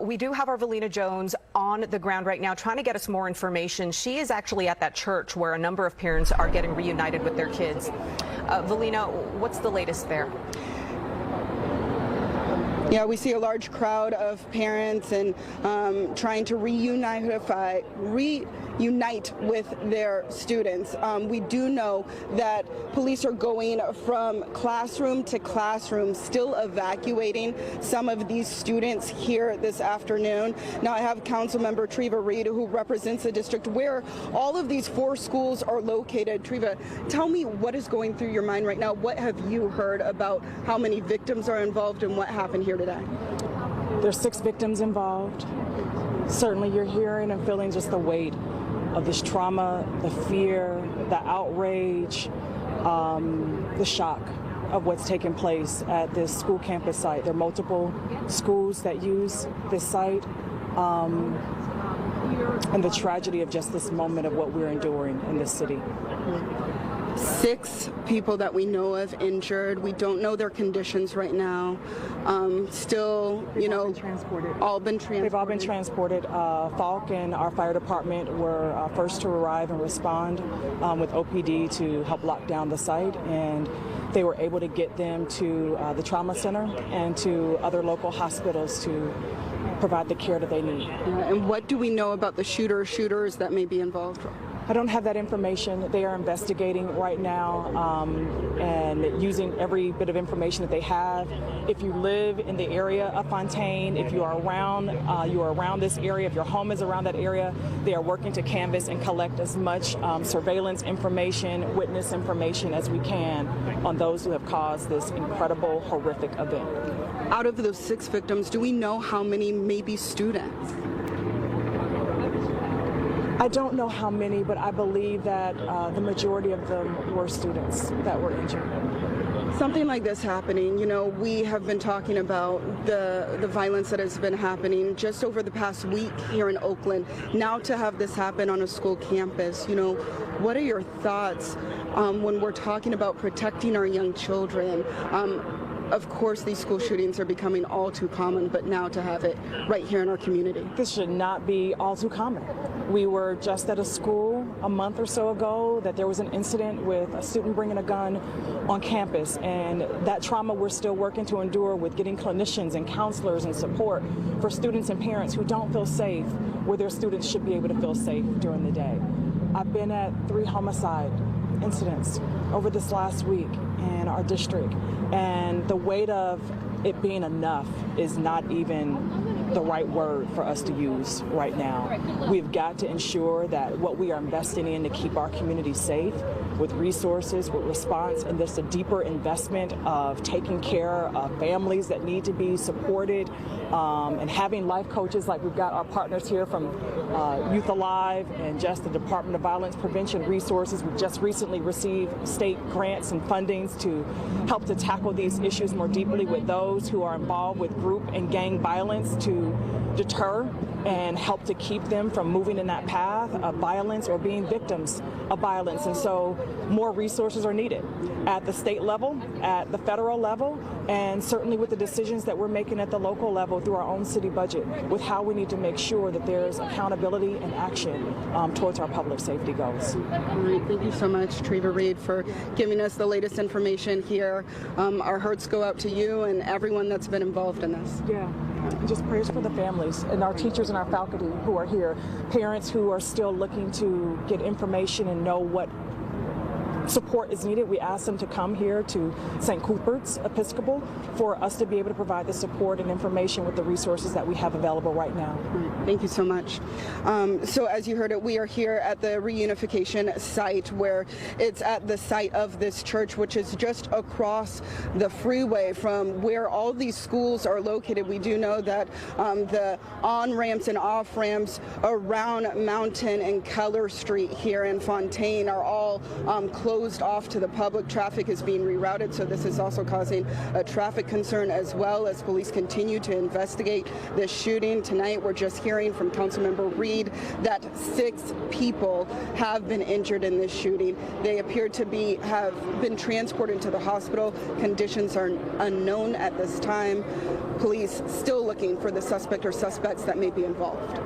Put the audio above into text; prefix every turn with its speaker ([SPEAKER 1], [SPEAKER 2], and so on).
[SPEAKER 1] We do have our Valina Jones on the ground right now trying to get us more information. She is actually at that church where a number of parents are getting reunited with their kids. Valina, what's the latest there?
[SPEAKER 2] Yeah, we see a large crowd of parents and trying to reunite with their students. We do know that police are going from classroom to classroom, still evacuating some of these students here this afternoon. Now I have Councilmember Treva Reed, who represents the district where all of these 4 schools are located. Treva, tell me what is going through your mind right now. What have you heard about how many victims are involved and what happened here today?
[SPEAKER 3] There's 6 victims involved. Certainly you're hearing and feeling just the weight of this trauma, the fear, the outrage, the shock of what's taking place at this school campus site. There are multiple schools that use this site, and the tragedy of just this moment of what we're enduring in this city.
[SPEAKER 2] 6 people that we know of injured. We don't know their conditions right now. Still, all been transported.
[SPEAKER 3] They've all been transported. Falk and our fire department were first to arrive and respond with OPD to help lock down the site, and they were able to get them to the trauma center and to other local hospitals to provide the care that they need.
[SPEAKER 2] And what do we know about the shooters that may be involved?
[SPEAKER 3] I don't have that information. They are investigating right now and using every bit of information that they have. If you live in the area of Fontaine, if you are around this area, if your home is around that area, they are working to canvass and collect as much surveillance information, witness information as we can on those who have caused this incredible, horrific event.
[SPEAKER 2] Out of those 6 victims, do we know how many may be students?
[SPEAKER 3] I don't know how many, but I believe that the majority of them were students that were injured.
[SPEAKER 2] Something like this happening, we have been talking about the violence that has been happening just over the past week here in Oakland. Now to have this happen on a school campus, what are your thoughts when we're talking about protecting our young children? Of course, these school shootings are becoming all too common, but now to have it right here in our community.
[SPEAKER 3] This should not be all too common. We were just at a school a month or so ago that there was an incident with a student bringing a gun on campus, and that trauma we're still working to endure with getting clinicians and counselors and support for students and parents who don't feel safe where their students should be able to feel safe during the day. I've been at 3 homicide incidents over this last week in our district, and the weight of it being enough is not even the right word for us to use right now. We've got to ensure that what we are investing in to keep our community safe with resources, with response, and there's a deeper investment of taking care of families that need to be supported, and having life coaches like we've got our partners here from Youth Alive and just the Department of Violence Prevention resources. We've just recently received state grants and fundings to help to tackle these issues more deeply with those who are involved with group and gang violence to deter and help to keep them from moving in that path of violence or being victims of violence. And so more resources are needed at the state level, at the federal level, and certainly with the decisions that we're making at the local level through our own city budget with how we need to make sure that there's accountability and action towards our public safety goals.
[SPEAKER 2] All right, thank you so much, Treva Reed, for giving us the latest information here. Our hearts go out to you and everyone that's been involved in this.
[SPEAKER 3] Yeah. Just prayers for the families and our teachers and our faculty who are here, parents who are still looking to get information and know what support is needed. We ask them to come here to St. Cuthbert's Episcopal for us to be able to provide the support and information with the resources that we have available right now.
[SPEAKER 2] Thank you so much. So as you heard it, we are here at the reunification site where it's at the site of this church, which is just across the freeway from where all these schools are located. We do know that the on-ramps and off-ramps around Mountain and Keller Street here in Fontaine are all closed closed off to the public. Traffic is being rerouted, so this is also causing a traffic concern as well as police continue to investigate this shooting. Tonight, we're just hearing from Councilmember Reed that 6 people have been injured in this shooting. They appear to have been transported to the hospital. Conditions are unknown at this time. Police still looking for the suspect or suspects that may be involved.